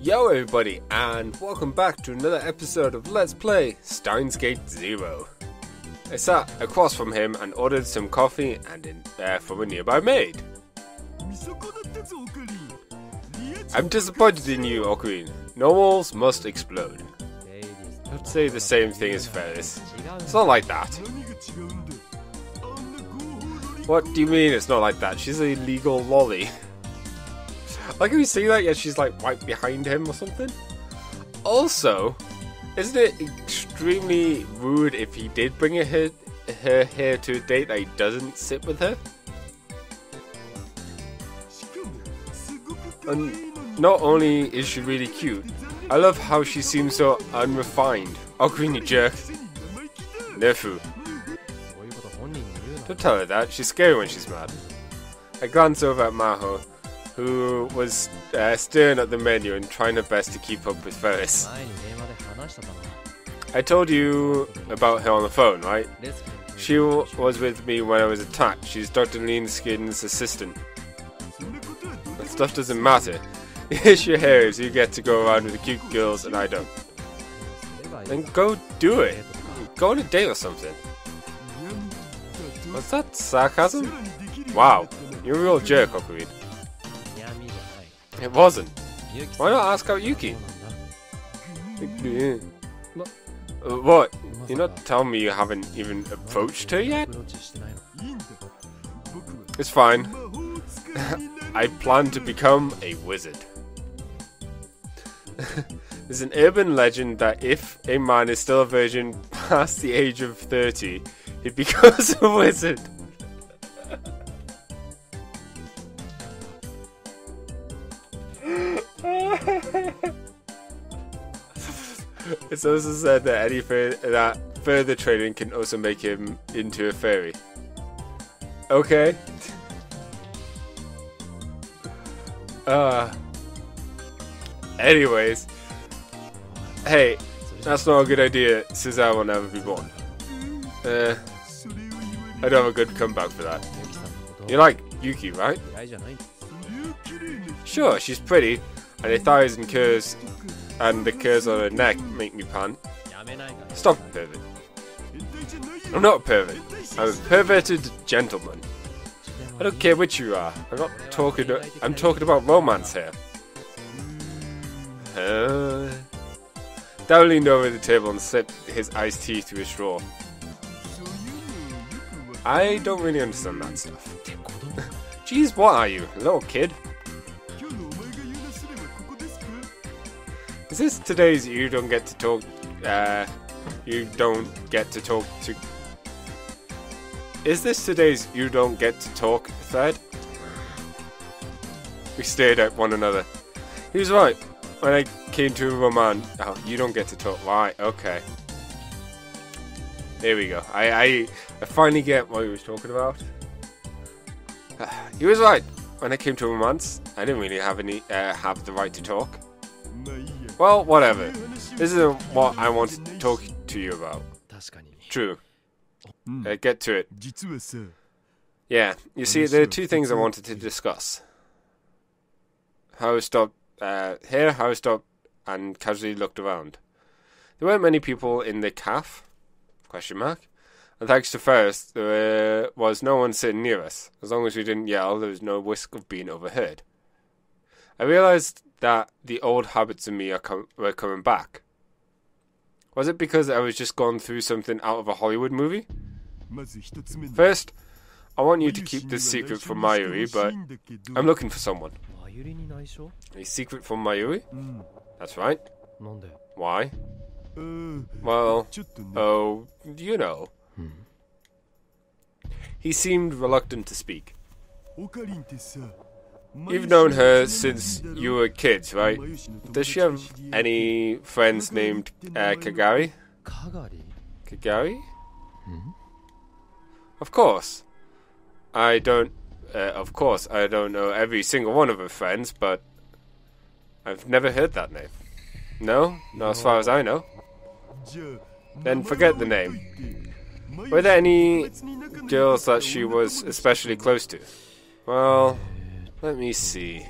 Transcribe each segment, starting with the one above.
Yo everybody, and welcome back to another episode of Let's Play Steins Gate 0. I sat across from him and ordered some coffee from a nearby maid. I'm disappointed in you, Ocarina. Normals must explode. Don't say the same thing as Ferris. It's not like that. What do you mean it's not like that? She's a legal lolly. Like, have you seen that? Yeah, she's like right behind him or something. Also, isn't it extremely rude if he did bring her here to a date that he doesn't sit with her? And not only is she really cute, I love how she seems so unrefined. Ocarina, jerk. Nefu. Don't tell her that, she's scary when she's mad. I glance over at Maho, who was staring at the menu and trying her best to keep up with Ferris. I told you about her on the phone, right? She was with me when I was attacked. She's Dr. Leanskin's assistant. That stuff doesn't matter. It's your hairs, you get to go around with the cute girls and I don't. Then go do it. Go on a date or something. Was that sarcasm? Wow, you're a real jerk, Ocarina. It wasn't. Why not ask out Yuki? What? You're not telling me you haven't even approached her yet? It's fine. I plan to become a wizard. There's an urban legend that if a man is still a virgin past the age of 30, he becomes a wizard. It's also said that further training can also make him into a fairy. Okay. Anyways. Hey, that's not a good idea. Cesar will never be born. I don't have a good comeback for that. You like Yuki, right? Sure, she's pretty, and her thighs and curves and the curves on her neck make me pant. Stop it, pervert. I'm not a pervert. I'm a perverted gentleman. I don't care which you are. I'm talking about romance here. Dal leaned over the table and slipped his iced tea through a straw. I don't really understand that stuff. Jeez, what are you, a little kid? Is this today's you don't get to talk to Is this today's you don't get to talk thread? We stared at one another. He was right. When I came to a romance, oh, you don't get to talk. Right, okay. There we go. I finally get what he was talking about. He was right. When I came to romance, I didn't really have the right to talk. Well, whatever. This isn't what I wanted to talk to you about. True. Get to it. Yeah, you see, there are two things I wanted to discuss. How I stopped and casually looked around. There weren't many people in the cafe? ? And thanks to Ferris, there was no one sitting near us. As long as we didn't yell, there was no risk of being overheard. I realized that the old habits in me were coming back. Was it because I was just going through something out of a Hollywood movie? First, I want you to keep this secret from Mayuri, but I'm looking for someone. A secret from Mayuri? That's right. Why? Well, oh, you know. He seemed reluctant to speak. You've known her since you were kids, right? Does she have any friends named Kagari? Kagari? Of course. I don't know every single one of her friends, but I've never heard that name. No? Not as far as I know. Then forget the name. Were there any girls that she was especially close to? Well, let me see.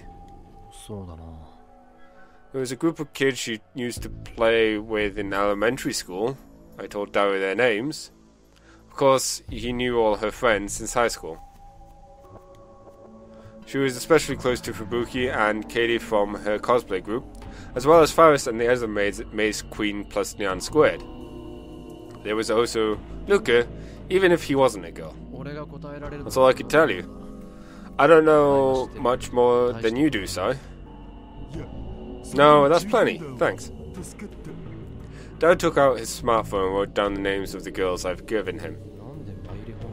There was a group of kids she used to play with in elementary school. I told Daru their names. Of course, he knew all her friends since high school. She was especially close to Fubuki and Katie from her cosplay group, as well as Faris and the other Maze Queen plus Nyan Squared. There was also Luca, even if he wasn't a girl. That's all I could tell you. I don't know much more than you do, Sai. No, that's plenty, thanks. Dad took out his smartphone and wrote down the names of the girls I've given him.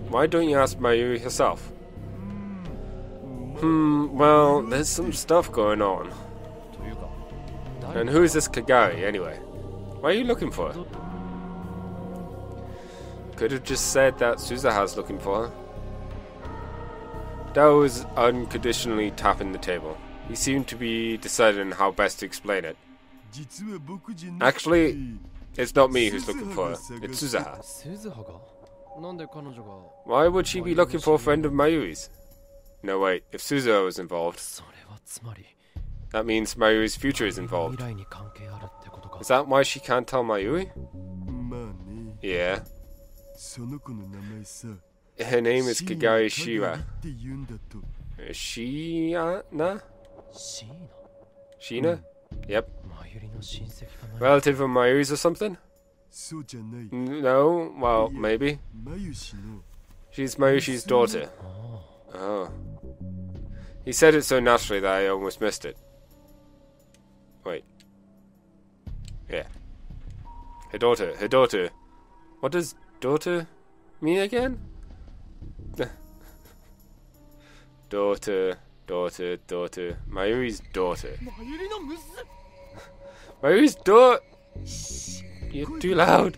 Why don't you ask Mayuri herself? Well, there's some stuff going on. And who is this Kagari, anyway? Why are you looking for her? Could have just said that Suzuha's looking for her. Dao was unconditionally tapping the table. He seemed to be deciding on how best to explain it. Actually, it's not me who's looking for her, it's Suzuha. Why would she be looking for a friend of Mayuri's? No, wait, if Suzuha was involved, that means Mayuri's future is involved. Is that why she can't tell Mayuri? Yeah. Her name is Kagari Shira. Sheena? Sheena? Yep. Relative of Mayuri's or something? No? Well, maybe. She's Mayushi's daughter. Oh. He said it so naturally that I almost missed it. Wait. Yeah. Her daughter. What does daughter mean again? Daughter. Mayuri's daughter. Mayuri's daughter! You're too loud.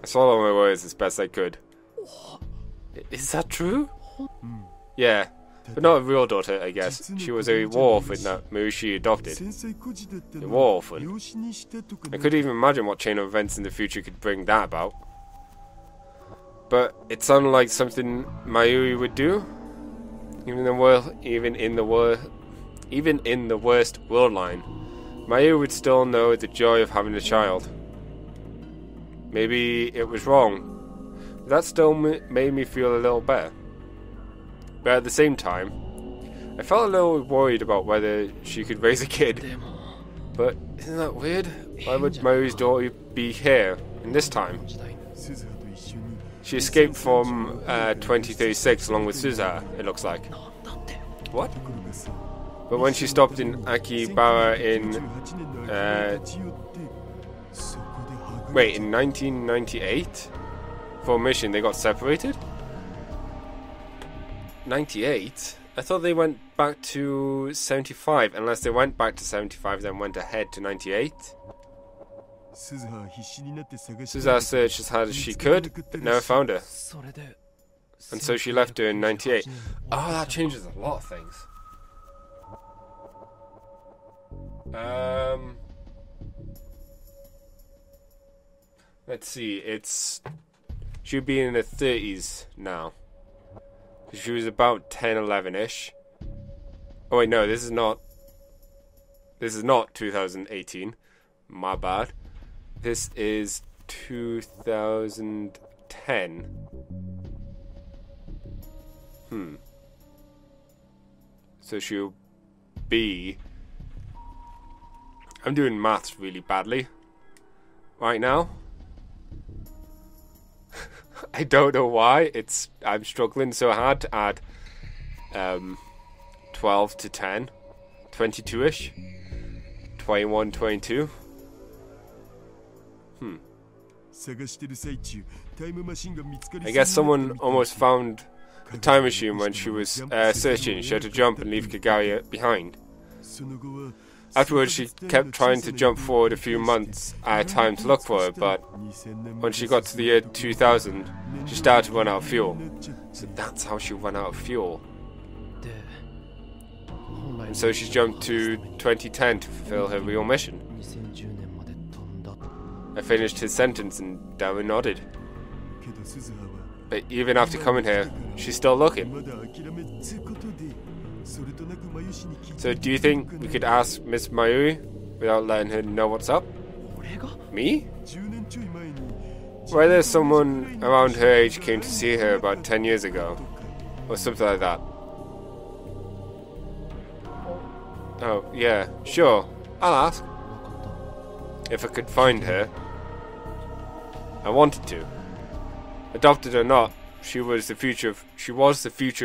I swallowed my words as best I could. Is that true? Yeah, but not a real daughter, I guess. She was a war orphan that Mayushi adopted. A war orphan. I couldn't even imagine what chain of events in the future could bring that about. But it sounded like something Mayuri would do. Even in the worst world line, Mayuri would still know the joy of having a child. Maybe it was wrong. But that still made me feel a little better. But at the same time, I felt a little worried about whether she could raise a kid. But isn't that weird? Why would Mayuri's daughter be here in this time? She escaped from 2036 along with Suzuha, it looks like. What? But when she stopped in Akibara in 1998? For a mission they got separated? 98? I thought they went back to 75, unless they went back to 75 then went ahead to 98. Suzuha searched as hard as she could, but never found her. And so she left her in 98. Oh, that changes a lot of things. Let's see, she'd be in her 30s now. She was about 10, 11-ish. Oh wait, no, this is not 2018. My bad. This is 2010. So she'll be... I'm doing maths really badly right now. I don't know why. I'm struggling so hard to add 12 to 10. 22-ish. 21, 22. I guess someone almost found the time machine when she was searching. She had to jump and leave Kagari behind. Afterwards, she kept trying to jump forward a few months at a time to look for her, but when she got to the year 2000, she started to run out of fuel. So that's how she ran out of fuel. And so she jumped to 2010 to fulfill her real mission. I finished his sentence and Darren nodded. But even after coming here, she's still looking. So do you think we could ask Miss Mayuri without letting her know what's up? Me? Whether someone around her age came to see her about 10 years ago, or something like that. Oh, yeah, sure. I'll ask. If I could find her. I wanted to. Adopted or not, she was the future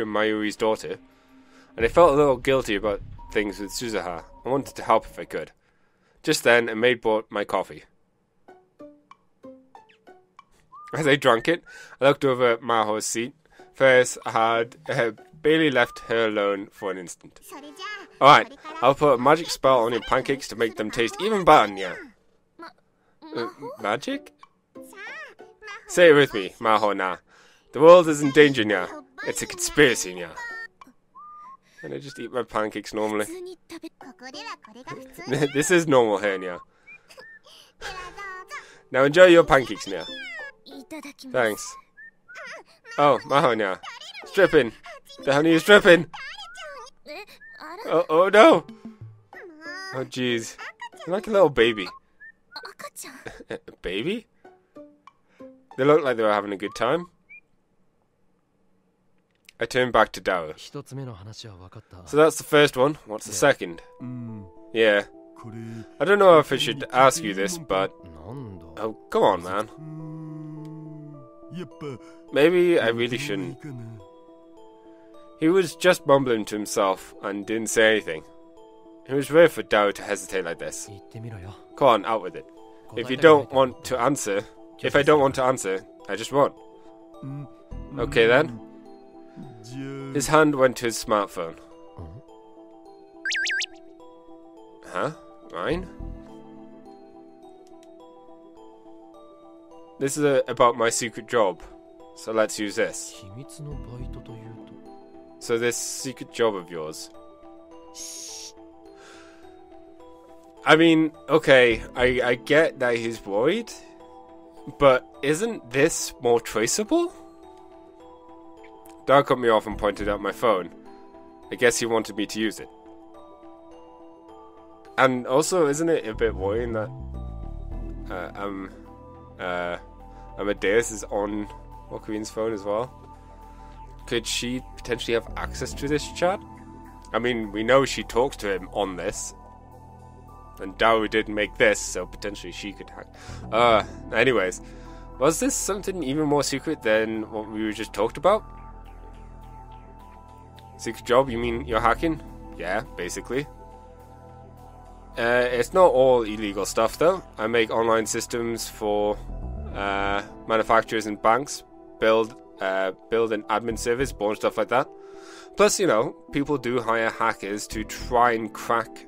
Mayuri's daughter. And I felt a little guilty about things with Suzuha. I wanted to help if I could. Just then, a maid brought my coffee. As I drank it, I looked over at Maho's seat. First, I had barely left her alone for an instant. Alright, I'll put a magic spell on your pancakes to make them taste even better, Nya. Magic? Say it with me, Maho Na. The world is in danger, Nya. It's a conspiracy, Nya. Can I just eat my pancakes normally? This is normal here, Nya. Now enjoy your pancakes, Nya. Thanks. Oh, Maho Nya. Stripping. The honey is dripping. Oh no. Oh jeez. You're like a little baby. A baby? They look like they were having a good time. I turned back to Dao. So that's the first one. What's the second? Yeah. I don't know if I should ask you this, but... Oh, come on, man. Maybe I really shouldn't. He was just mumbling to himself and didn't say anything. It was rare for Dao to hesitate like this. Come on, out with it. If I don't want to answer, I just won't. Okay then. His hand went to his smartphone. Huh? Mine? This is about my secret job. So let's use this. So this secret job of yours. I mean, okay, I get that he's worried, but isn't this more traceable? Dad cut me off and pointed at my phone. I guess he wanted me to use it. And also, isn't it a bit worrying that Amadeus is on Ocarina's phone as well? Could she potentially have access to this chat? I mean, we know she talks to him on this. And Dao didn't make this, so potentially she could hack. Anyways, was this something even more secret than what we just talked about? Secret job, you mean you're hacking? Yeah, basically. It's not all illegal stuff though. I make online systems for manufacturers and banks, build an admin service, and stuff like that. Plus, you know, people do hire hackers to try and crack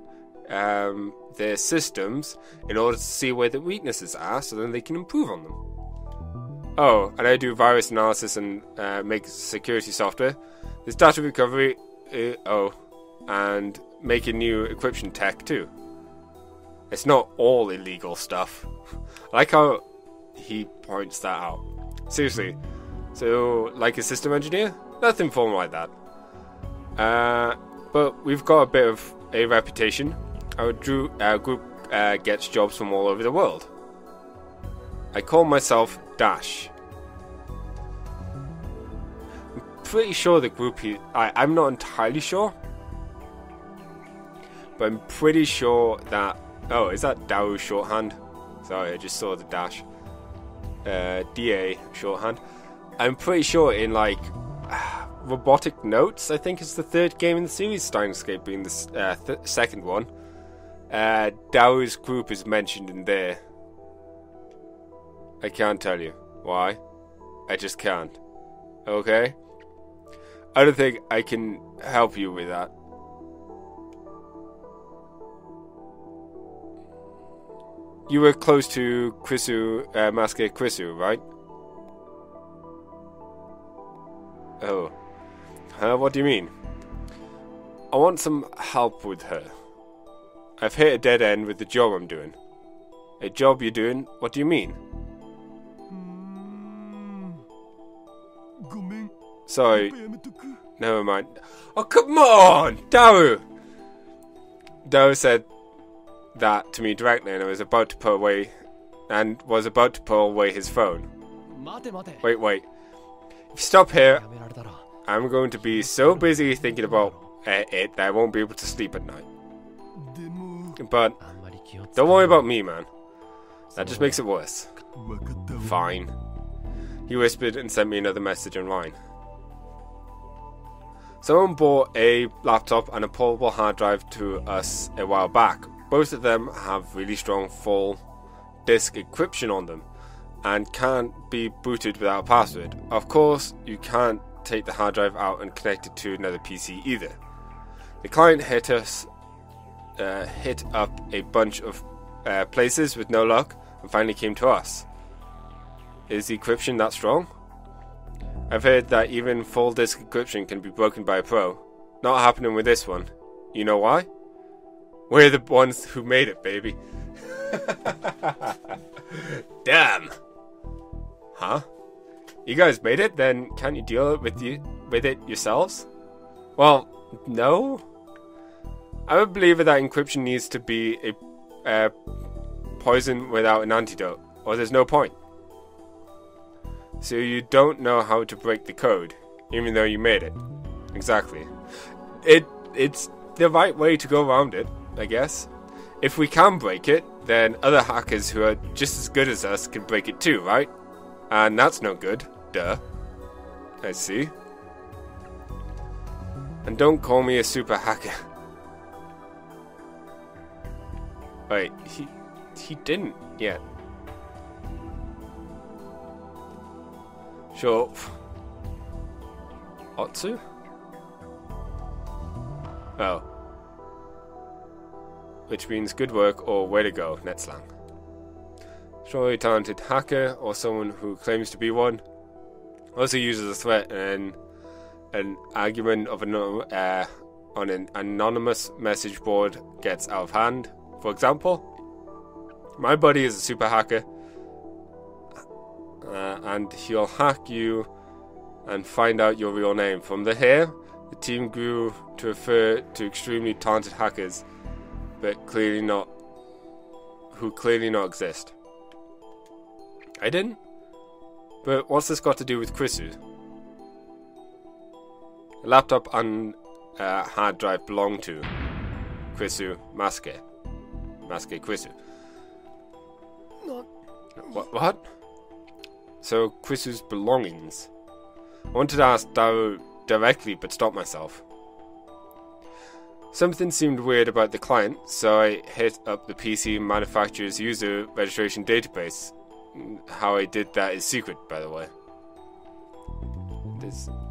their systems in order to see where the weaknesses are so then they can improve on them. Oh, and I do virus analysis and make security software. There's data recovery, and making new encryption tech too. It's not all illegal stuff. I like how he points that out. Seriously. So, like a system engineer? Nothing formal like that. But we've got a bit of a reputation. Our group gets jobs from all over the world. I call myself Dash. I'm pretty sure the group I'm not entirely sure. But I'm pretty sure that... Oh, is that Dao shorthand? Sorry, I just saw the dash. DA shorthand. I'm pretty sure in like Robotic Notes, I think is the third game in the series, Steins being the second one. Dao's group is mentioned in there. I can't tell you why. I just can't. Okay? I don't think I can help you with that. You were close to Krisu, Master Krisu, right? Oh. What do you mean? I want some help with her. I've hit a dead end with the job I'm doing. A job you're doing? What do you mean? Sorry. Never mind. Oh, come on! Daru! Daru said that to me directly and was about to pull away his phone. Wait. If you stop here, I'm going to be so busy thinking about it that I won't be able to sleep at night. But don't worry about me, man. That just makes it worse. Fine. He whispered and sent me another message online. Someone bought a laptop and a portable hard drive to us a while back. Both of them have really strong full disk encryption on them and can't be booted without a password. Of course, you can't take the hard drive out and connect it to another PC either. The client hit up a bunch of places with no luck and finally came to us. Is the encryption that strong? I've heard that even full disk encryption can be broken by a pro. Not happening with this one. You know why? We're the ones who made it, baby. Damn. Huh? You guys made it? Then can't you deal with it yourselves? Well, no. I'm a believer that encryption needs to be a poison without an antidote, or there's no point. So you don't know how to break the code, even though you made it. Exactly. It's the right way to go around it, I guess. If we can break it, then other hackers who are just as good as us can break it too, right? And that's no good. Duh. I see. And don't call me a super hacker. Wait, he didn't yet. Sure. Otsu? Oh. Which means good work or way to go, net slang. Surely talented hacker or someone who claims to be one also uses a threat and an argument of on an anonymous message board gets out of hand. For example, my buddy is a super hacker and he'll hack you and find out your real name. From here, the team grew to refer to extremely talented hackers but who clearly not exist. I didn't? But what's this got to do with Krisu? The laptop and hard drive belong to Krisu Masuke. Masuke Krisu. What? So, Krisu's belongings. I wanted to ask Daru directly, but stopped myself. Something seemed weird about the client, so I hit up the PC manufacturer's user registration database. How I did that is secret, by the way.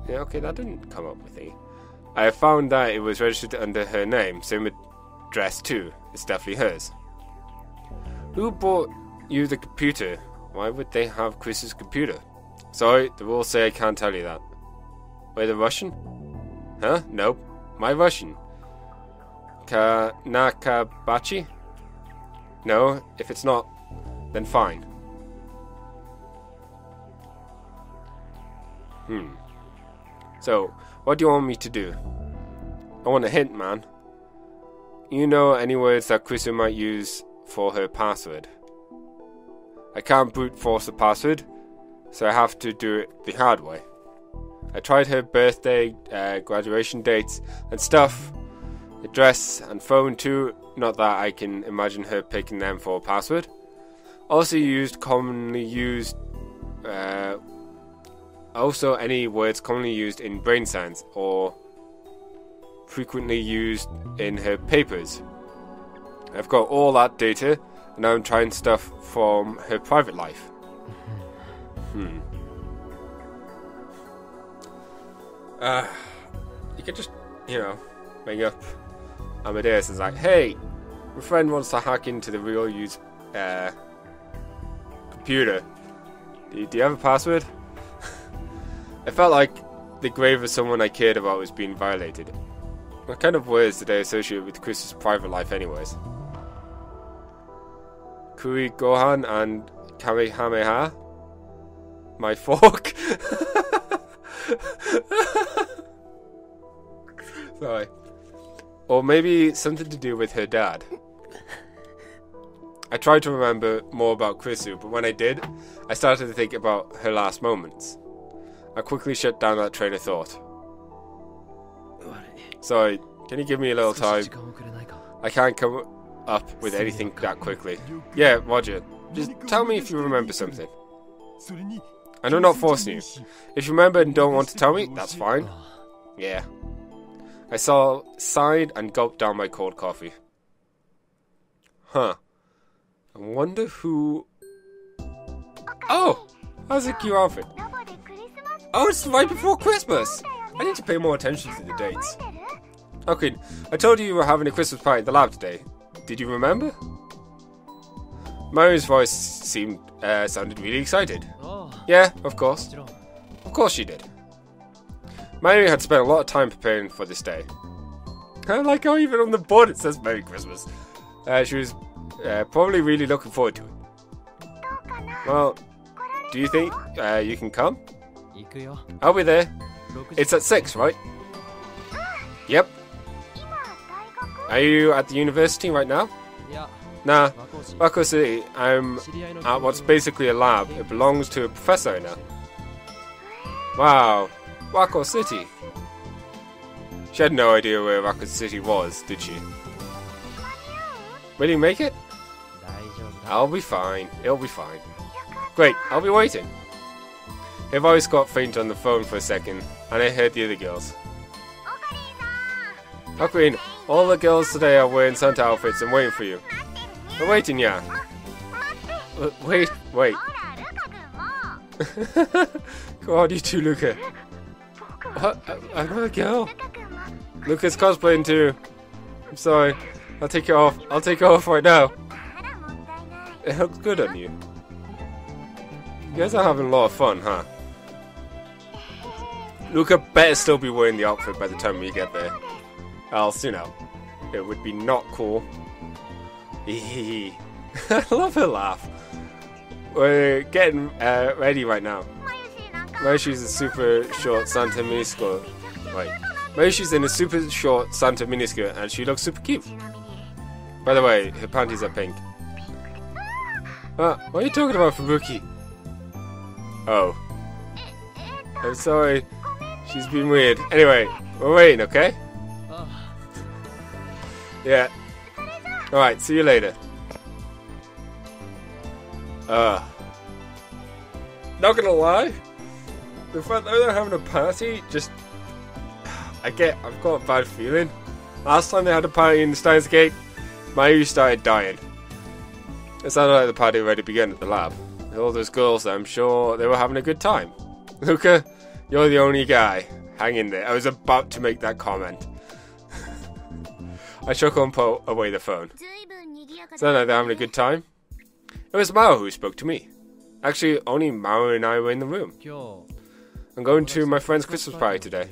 Yeah, okay, that didn't come up with me. I found that it was registered under her name, same address too. It's definitely hers. Who bought you the computer? Why would they have Chris's computer? Sorry, the rules say I can't tell you that. Wait, the Russian? Huh? Nope. My Russian. Nakabachi? No, if it's not, then fine. So, what do you want me to do? I want a hint, man. You know any words that Krisu might use for her password? I can't brute force the password, so I have to do it the hard way. I tried her birthday, graduation dates, and stuff, address and phone too, not that I can imagine her picking them for a password. Also any words commonly used in brain science or frequently used in her papers. I've got all that data, and now I'm trying stuff from her private life. You could just, ring up Amadeus and like, hey, my friend wants to hack into the real use computer. Do you have a password? I felt like the grave of someone I cared about was being violated. What kind of words did I associate with Chris's private life anyways? Kui Gohan and Kamehameha? My fork? Sorry. Or maybe something to do with her dad. I tried to remember more about Krisu, but when I did, I started to think about her last moments. I quickly shut down that train of thought. Sorry, can you give me a little time? I can't come up with anything that quickly. Yeah, Roger. Just tell me if you remember something. And I'm not forcing you. If you remember and don't want to tell me, that's fine. Yeah. I sighed and gulped down my cold coffee. Huh. I wonder who... Oh! How's a cute outfit? Oh, it's right before Christmas! I need to pay more attention to the dates. Okay, I told you were having a Christmas party at the lab today. Did you remember? Mario's voice sounded really excited. Yeah, of course. Of course she did. Mario had spent a lot of time preparing for this day. I like how even on the board it says Merry Christmas. She was probably really looking forward to it. Well, do you think you can come? I'll be there. It's at 6, right? Yep. Are you at the university right now? Nah, Wako City. I'm at what's basically a lab. It belongs to a professor now. Wow, Wako City. She had no idea where Wako City was, did she? Will you make it? I'll be fine. It'll be fine. Great, I'll be waiting. Her voice got faint on the phone for a second, and I heard the other girls. Ocarina, all the girls today are wearing Santa outfits and waiting for you. They're waiting, yeah. Wait. Go on, you two, Luca. What? I'm not a girl. Luca's cosplaying too. I'm sorry. I'll take it off. I'll take it off right now. It looks good on you. You guys are having a lot of fun, huh? Luca better still be wearing the outfit by the time we get there. Else, you know, it would be not cool. I love her laugh. We're getting ready right now. Mayoshi's a super short Santa miniskirt. Wait. Mayoshi's in a super short Santa miniskirt and she looks super cute. By the way, her panties are pink. What are you talking about, Fubuki? Oh. I'm sorry. She's been weird. Anyway, we're waiting, okay? Yeah. Alright, see you later. Not gonna lie, the fact that they're having a party, just... I've got a bad feeling. Last time they had a party in the Steins Gate, Mayu started dying. It sounded like the party already began at the lab. With all those girls, I'm sure they were having a good time. Luca, you're the only guy. Hang in there. I was about to make that comment. I shook and put away the phone. Sounded like they're having a good time. It was Mao who spoke to me. Actually, only Mao and I were in the room. I'm going to my friend's Christmas party today.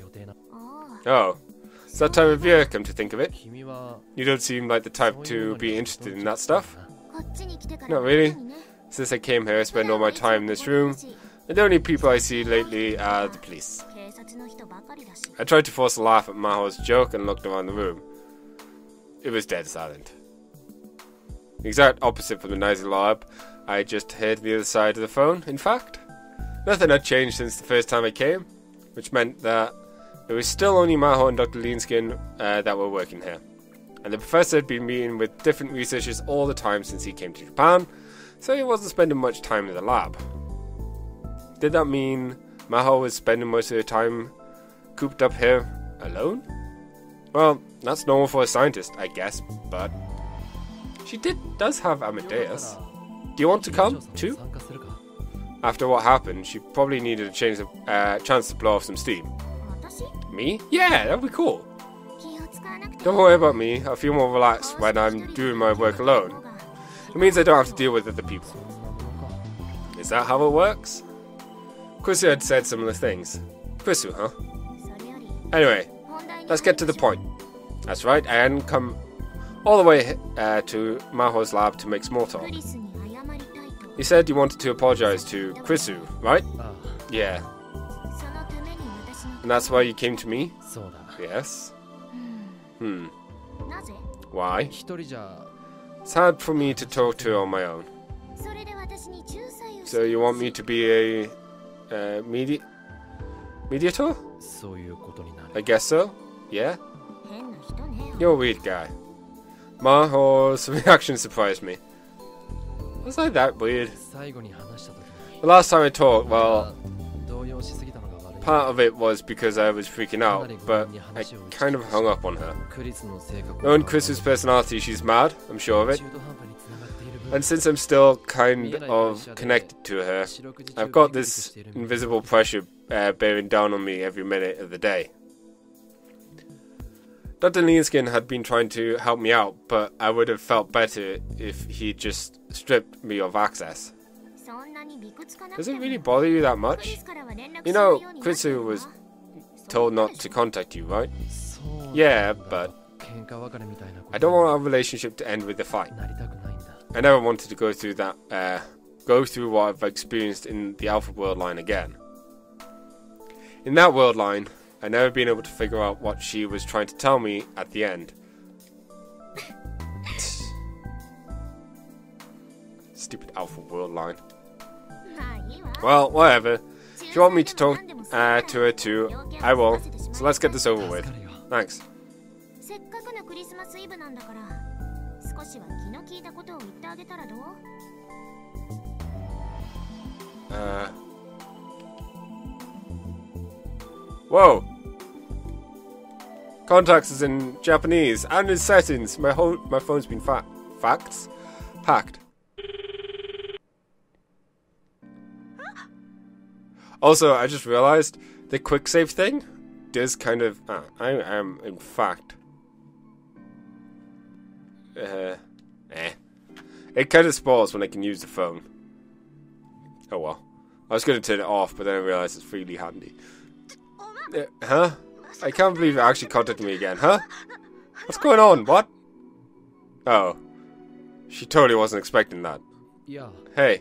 Oh, it's that time of year, come to think of it. You don't seem like the type to be interested in that stuff. Not really. Since I came here, I spend all my time in this room, and the only people I see lately are the police. I tried to force a laugh at Maho's joke and looked around the room. It was dead silent. The exact opposite from the noisy lab I just heard the other side of the phone, in fact. Nothing had changed since the first time I came, which meant that it was still only Maho and Dr. Leanskin that were working here. And the professor had been meeting with different researchers all the time since he came to Japan, so he wasn't spending much time in the lab. Did that mean Maho was spending most of her time cooped up here alone? Well, that's normal for a scientist, I guess, but she does have Amadeus. Do you want to come, too? After what happened, she probably needed a chance to blow off some steam. Me? Yeah, that'd be cool. Don't worry about me, I feel more relaxed when I'm doing my work alone. It means I don't have to deal with other people. Is that how it works? Krisu had said similar things. Krisu, huh? Anyway, let's get to the point. That's right, I hadn't come all the way to Maho's lab to make small talk. You said you wanted to apologize to Krisu, right? Yeah. And that's why you came to me? Yes. Why? It's hard for me to talk to on my own. So you want me to be a mediator? I guess so. Yeah? You're a weird guy. Maho's reaction surprised me. Was I that weird? The last time I talked, well, part of it was because I was freaking out, but I kind of hung up on her. Knowing Chris's personality, she's mad, I'm sure of it. And since I'm still kind of connected to her, I've got this invisible pressure bearing down on me every minute of the day. Dr. Linskin had been trying to help me out, but I would have felt better if he'd just stripped me of access. Does it really bother you that much? You know, Chrisu was told not to contact you, right? Yeah, but I don't want our relationship to end with a fight. I never wanted to go through that, go through what I've experienced in the Alpha World line again. In that world line, I'd never been able to figure out what she was trying to tell me at the end. Stupid Alpha World line. Well, whatever. If you want me to talk to her too, I will. So let's get this over with. Thanks. Whoa! Contacts is in Japanese and in settings. My phone's been packed. Also, I just realized the quick save thing does kind of. I am in fact. It kind of spoils when I can use the phone. Oh well. I was going to turn it off, but then I realized it's really handy. Huh? I can't believe it actually contacted me again, huh? What's going on? What? Oh. She totally wasn't expecting that. Hey.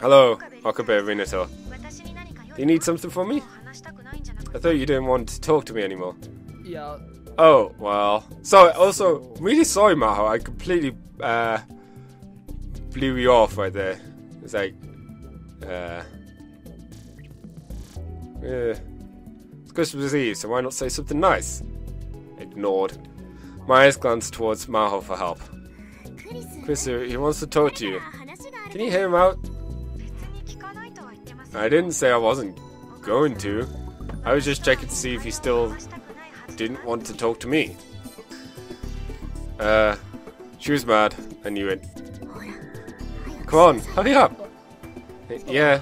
Hello, Okabe Minato. Do you need something from me? I thought you didn't want to talk to me anymore. Oh, well. Sorry, also, really sorry, Maho. I completely, blew you off right there. It's like, it's Christmas Eve, so why not say something nice? Ignored. My eyes glanced towards Maho for help. Chrisu, he wants to talk to you. Can you hear him out? I didn't say I wasn't going to. I was just checking to see if he still didn't want to talk to me. She was mad. I knew it. Come on, hurry up. Yeah.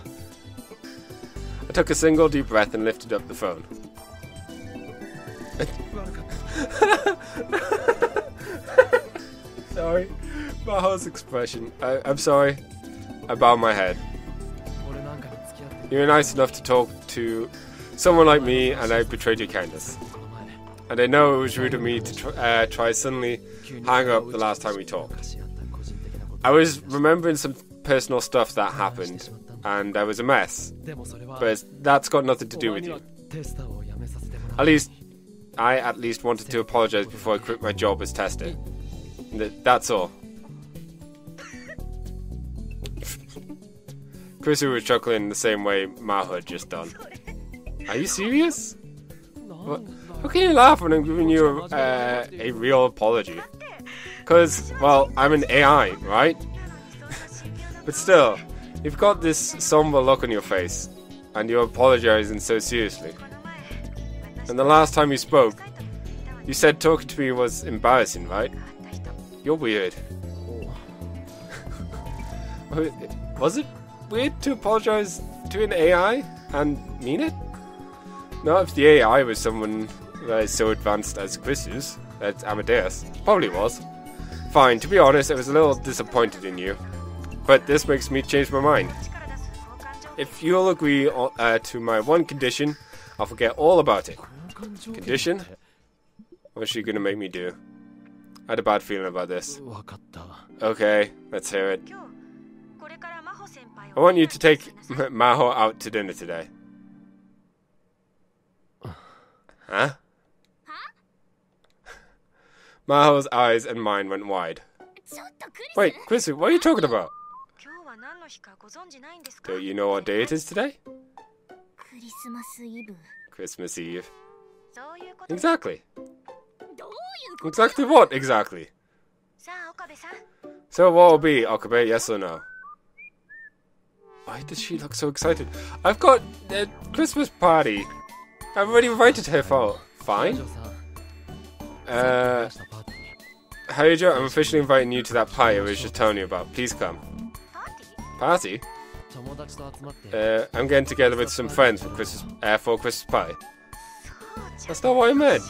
I took a single deep breath and lifted up the phone. Sorry. Maho's expression. I'm sorry. I bowed my head. You were nice enough to talk to someone like me, and I betrayed your kindness. And I know it was rude of me to try suddenly hang up the last time we talked. I was remembering some personal stuff that happened, and I was a mess. But that's got nothing to do with you. I at least wanted to apologize before I quit my job as tester. That's all. Chrisu was chuckling the same way Maho had just done. Are you serious? What? How can you laugh when I'm giving you a real apology? Because, well, I'm an AI, right? But still, you've got this somber look on your face, and you're apologizing so seriously. And the last time you spoke, you said talking to me was embarrassing, right? You're weird. Was it weird to apologize to an AI and mean it? Not if the AI was someone that is so advanced as Chris's, that's Amadeus. Probably was. Fine, to be honest, I was a little disappointed in you. But this makes me change my mind. If you'll agree to my one condition, I'll forget all about it. Condition? What's she gonna make me do? I had a bad feeling about this. Okay, let's hear it. I want you to take Maho out to dinner today. Huh? Maho's eyes and mine went wide. Wait, Chrisu, what are you talking about? Don't you know what day it is today? Christmas Eve. Exactly. Exactly what, exactly? So what will be, Okabe, yes or no? Why does she look so excited? I've got a Christmas party. I've already invited her for. Fine. Hyojo, I'm officially inviting you to that party I was just telling you about. Please come. Party? I'm getting together with some friends for Christmas party. That's not what I meant.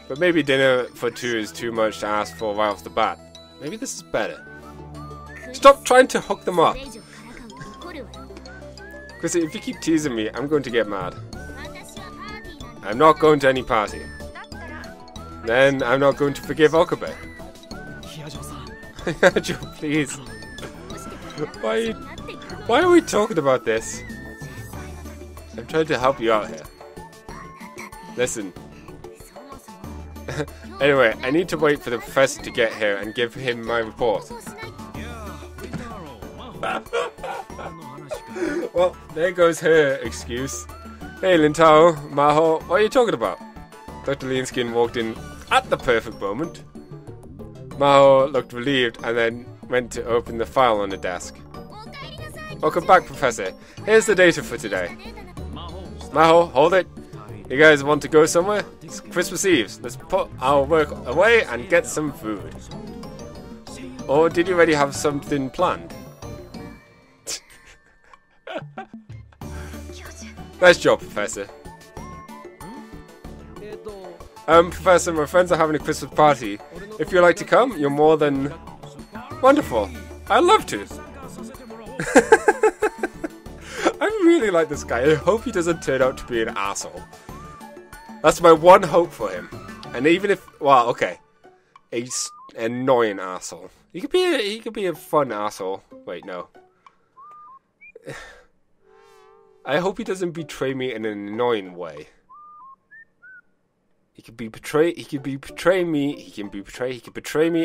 But maybe dinner for two is too much to ask for right off the bat. Maybe this is better. Stop trying to hook them up. Chrissy, if you keep teasing me, I'm going to get mad. I'm not going to any party. Then I'm not going to forgive Okabe. Hyojo, please. Why are we talking about this? I'm trying to help you out here. Listen. Anyway, I need to wait for the professor to get here and give him my report. Well, there goes her excuse. Hey, Lintao, Maho, what are you talking about? Dr. Leanskin walked in at the perfect moment. Maho looked relieved and then went to open the file on the desk. Welcome back, Professor. Here's the data for today. Maho, hold it. You guys want to go somewhere? It's Christmas Eve. Let's put our work away and get some food. Or did you already have something planned? Nice job, Professor. Professor, my friends are having a Christmas party. If you'd like to come, you're more than... Wonderful. I'd love to. I really like this guy. I hope he doesn't turn out to be an asshole. That's my one hope for him. And even if... Well, okay. He's an annoying asshole. He could be a fun asshole. Wait, no. I hope he doesn't betray me in an annoying way. He could betray me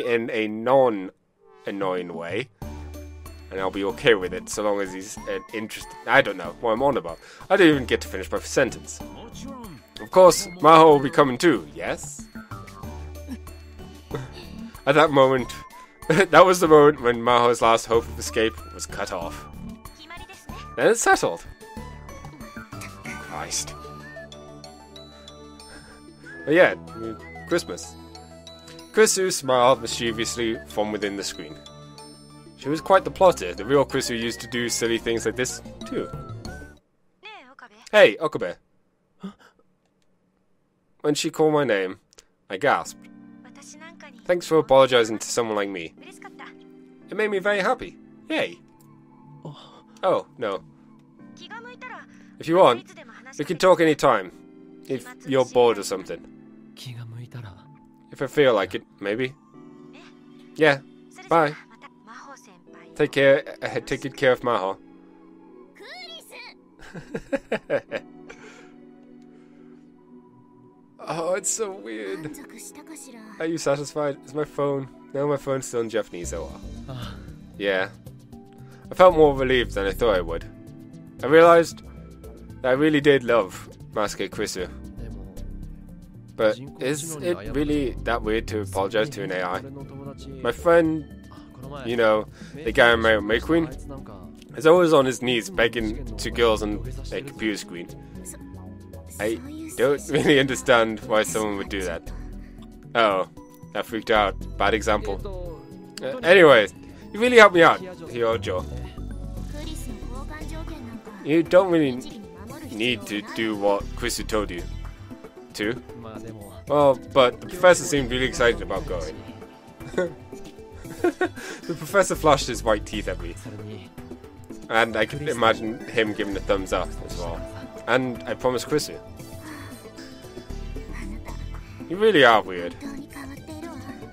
in a non-annoying way. And I'll be okay with it so long as he's interested. I don't know what I'm on about. I don't even get to finish my sentence. Of course, Maho will be coming too, yes? At that moment, that was the moment when Maho's last hope of escape was cut off. Then it's settled. Christ. But yeah, Christmas. Chrisu smiled mischievously from within the screen. She was quite the plotter. The real Chrisu used to do silly things like this, too. Hey, Okabe. When she called my name, I gasped. Thanks for apologizing to someone like me. It made me very happy. Yay. Oh, no. If you want, we can talk anytime. If you're bored or something. If I feel like it, maybe. Yeah, bye. Take good care of Maho. Oh, it's so weird. Are you satisfied? Is my phone... No, my phone's still in Japanese. Oh well. Yeah. I felt more relieved than I thought I would. I realized that I really did love Masuke Chrisu. But is it really that weird to apologize to an AI? My friend, you know, the guy on my Queen, is always on his knees begging to girls on a computer screen. I don't really understand why someone would do that. Oh, that freaked out. Bad example. Anyways, you really helped me out, Hyojo. You don't really need to do what Chrisu told you to. Well, but the professor seemed really excited about going. The professor flashed his white teeth at me. And I could imagine him giving a thumbs up as well. And I promised Chrisu. You really are weird.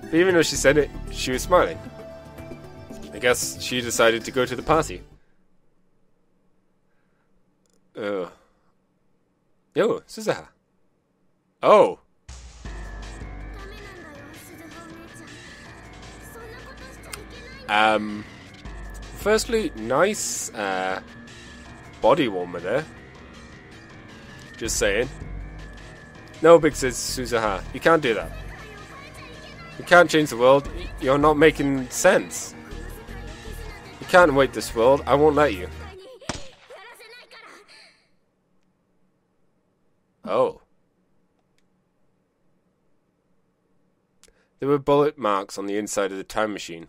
But even though she said it, she was smiling. I guess she decided to go to the party. Ugh. Yo, Suzuha. Oh. Firstly, nice body warmer there. Just saying. No, big says Suzuha. You can't do that. You can't change the world. You're not making sense. You can't wait this world. I won't let you. Oh. There were bullet marks on the inside of the time machine.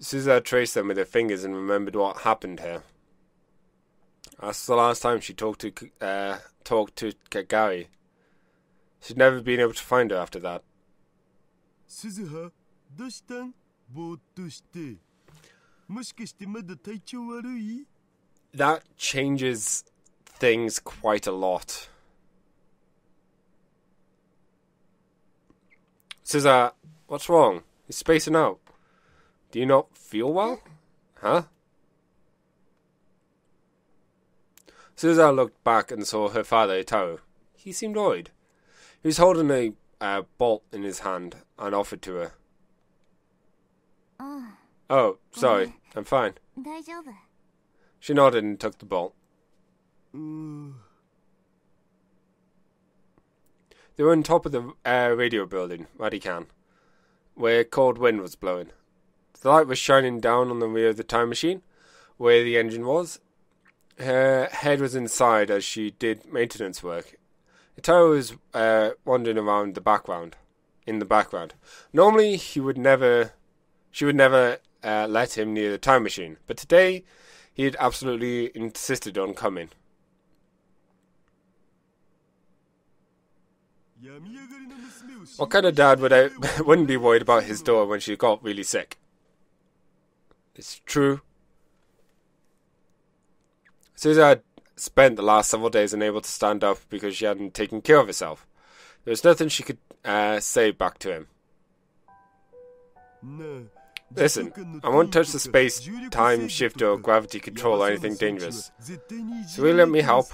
Suzuha traced them with her fingers and remembered what happened here. That's the last time she talked to Kagari. She'd never been able to find her after that. Suzuha, doshita? Bootto shite. Moshikashite mada taichou warui? That changes things quite a lot. Suzuha, what's wrong? You're spacing out. Do you not feel well? Huh? Suzuha looked back and saw her father, Itaru. He seemed worried. He was holding a bolt in his hand and offered to her. Oh, sorry. I'm fine. She nodded and took the bolt. They were on top of the radio building, Radican, where cold wind was blowing. The light was shining down on the rear of the time machine, where the engine was. Her head was inside as she did maintenance work. Itaru was wandering around in the background. Normally, she would never let him near the time machine, but today he had absolutely insisted on coming. What kind of dad wouldn't be worried about his daughter when she got really sick? It's true. Suzuha had spent the last several days unable to stand up because she hadn't taken care of herself. There was nothing she could say back to him. Listen, I won't touch the space-time shifter or gravity control or anything dangerous. So will you let me help?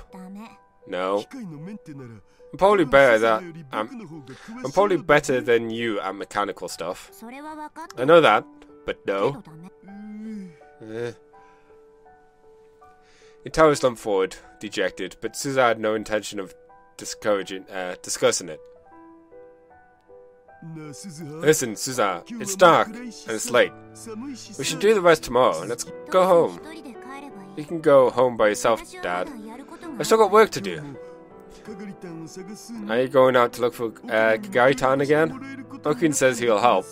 No. I'm probably better than you at mechanical stuff. I know that, but no. Itaru slumped forward, dejected, but Suzuha had no intention of discussing it. Listen, Suzuha, it's dark, and it's late. We should do the rest tomorrow, and let's go home. You can go home by yourself, Dad. I've still got work to do. Are you going out to look for Kagari-tan again? Okuin says he'll help,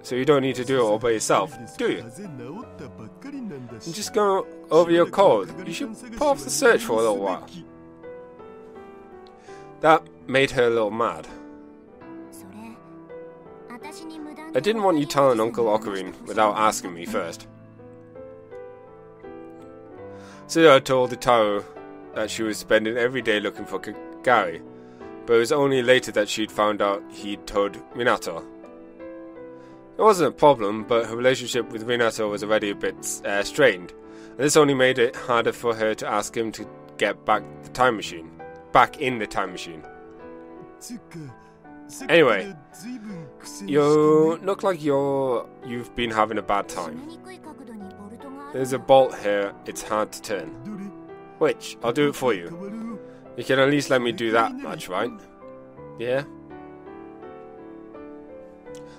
so you don't need to do it all by yourself, do you? And just go over your cold. You should put off the search for a little while. That made her a little mad. I didn't want you telling Uncle Okuin without asking me first. Suzuha told Itaru that she was spending every day looking for Kagari, but it was only later that she'd found out he'd told Minato. It wasn't a problem, but her relationship with Minato was already a bit strained, and this only made it harder for her to ask him to get back in the time machine. Anyway, you look like you've been having a bad time. There's a bolt here, it's hard to turn. Which, I'll do it for you. You can at least let me do that much, right? Yeah?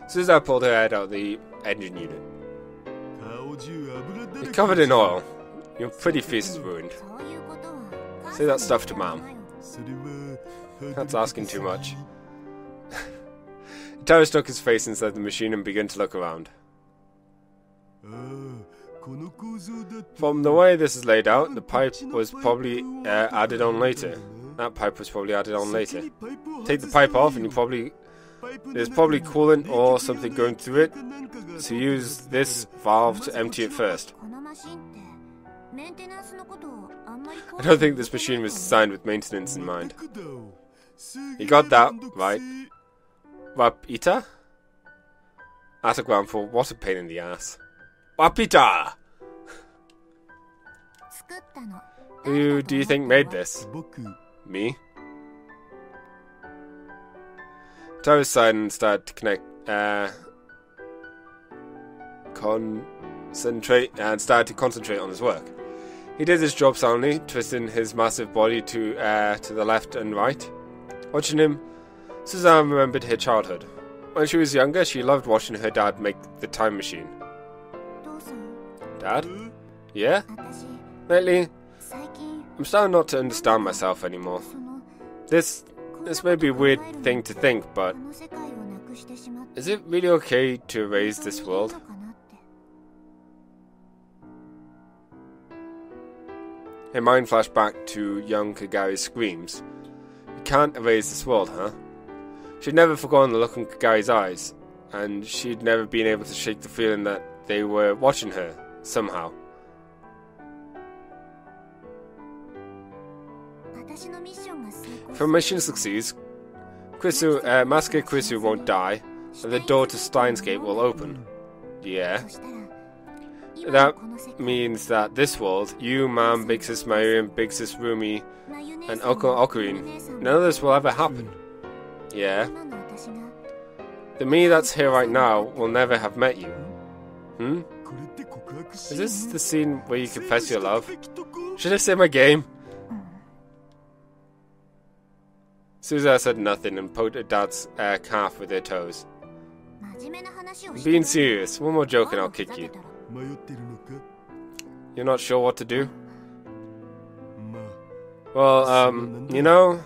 Suzuha pulled her head out of the engine unit. You're covered in oil. Your pretty face is ruined. Say that stuff to Mom. That's asking too much. Itaru stuck his face inside the machine and began to look around. From the way this is laid out, the pipe was probably added on later. That pipe was probably added on later. Take the pipe off and there's probably coolant or something going through it, so use this valve to empty it first. I don't think this machine was designed with maintenance in mind. You got that, right? Wapita? Anagram for what a pain in the ass. Wapita! Who do you think made this? 僕 Me? Tyler sighed and started to concentrate on his work. He did his job soundly, twisting his massive body to the left and right. Watching him, Suzanne remembered her childhood. When she was younger, she loved watching her dad make the time machine. 父さん Dad? Yeah? 私 Lately, 最近 I'm starting not to understand myself anymore. その This may be a weird thing to think, but この世界をなくしてしまって is it really okay to erase this world? 本当にいいのかなって Her mind flashed back to young Kagari's screams. You can't erase this world, huh? She'd never forgotten the look in Kagari's eyes, and she'd never been able to shake the feeling that they were watching her, somehow. 私のミッションが成功 If her mission succeeds, Masker Krisu won't die, and the door to Steins Gate will open. Yeah, そしたら今の that この世界 means that this world, you, Mom, Big Sis Mariam, Big Sis Rumi, まゆ姉 and さん Uncle も Ocarine, お姉さんも none of this will ever happen. Yeah, 今の私が the me that's here right now will never have met you. Hmm? これって告白シ Is ーン this the scene where you confess your love? セーブしたべきとこ Should I say my game? Suza said nothing and poked her dad's calf with her toes. 真面目な話を I'm して being serious. One more joke and I'll ふざ kick け you. たら 迷ってるのか You're not sure what to do? まあ Well, you know,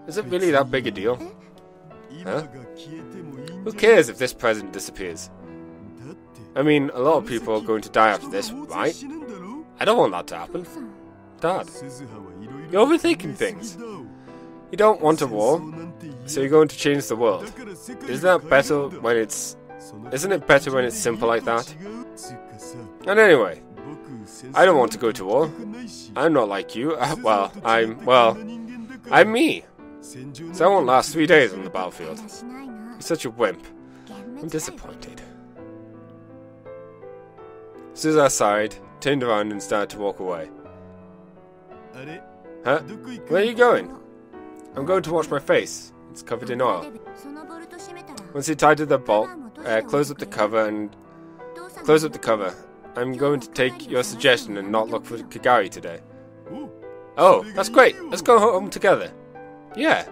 is it really that big a deal? 今が消えてもいいん Who じゃない cares if this present disappears? だって I mean, a lot of people are going to die after this, 人が大勢 right? 死ぬんだろ I don't want that to happen. 父さん Dad, 鈴葉はいろい you're ろ overthinking 考え things. すぎだ You don't want a 戦 war, 争なんて嫌 so you're going to change the world. だから世界 Isn't を that 変え better るんだ when it's... その Isn't it better when it's simple like that? 違うつうかさ And anyway, 僕戦 I 争 don't want to go to war. 行きたくないし I'm not like you. 鈴 Well, 葉と違って I'm こん well, な人間だから I'm me. 戦場なん So I won't て last 3 days on the battlefield. だらしないな You're such a wimp. 幻 I'm 滅だよ disappointed. Suza sighed, turned around and started to walk away. あれ Huh? どこ行く Where are you going? I'm going to wash my face. It's covered in oil. そのボルト閉めたら Once he tied the bolt, close up the cover and 父さん close up the cover. I'm going to take your suggestion and not look for Kagari today. お Oh, that's great. Let's go home together. Yeah.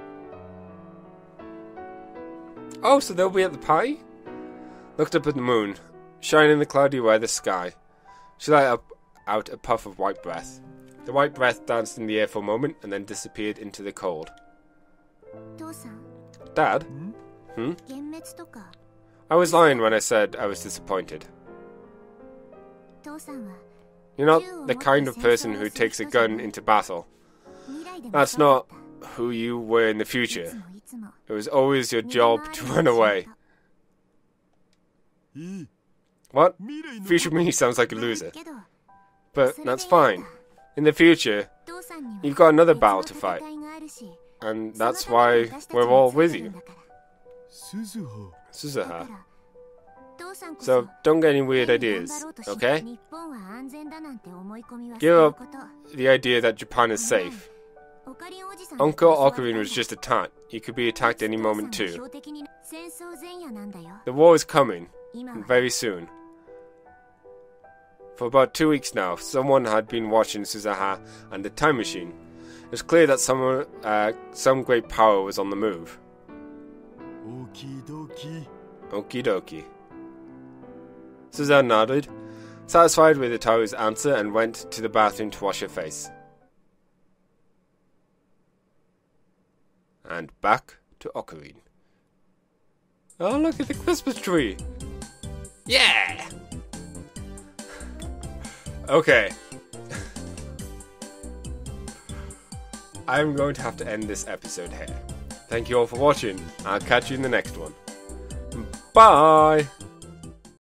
Oh, so they'll be at the party? Looked up at the moon, shining in the cloudy weather sky. She let out a puff of white breath. The white breath danced in the air for a moment and then disappeared into the cold. 父さん Dad? 幻滅とか I was lying when I said I was disappointed. 父さんは You're not the kind of person who takes a gun into battle. 未来でも That's そうだった not who you were in the い future. つもいつも It was always your 身の job 回り to に run しま away. った いい What? 未来の Future me sounds like a loser. けど But それでいいんだ that's fine. In the future, 父さんには you've got another 別 battle の to fight. 戦いがあるし And その that's ため why に私たち we're は all 強 with い you. んだから鈴葉 だか Suzuha. ら父さんこそ So don't get any weird 頑 ideas, 張ろうとし okay? 日本は安全だなんて思い込みは Give 捨てる up こと the idea that Japan is safe. オカリンおじさん Uncle Ocarine was just attacked. He could be attacked any moment 父さんが too. 標的に戦争前夜なんだよ The war is coming, 今 and は very soon. For about 2 weeks now, someone had been watching Suzuha and the time machine. It was clear that some great power was on the move. 大きい動機 Okie dokie. Suzanne nodded, satisfied with Itaru's answer, and went to the bathroom to wash her face. And back to Ocarine. Oh, look at the Christmas tree! Yeah! Okay. I'm going to have to end this episode here. Thank you all for watching. I'll catch you in the next one. Bye!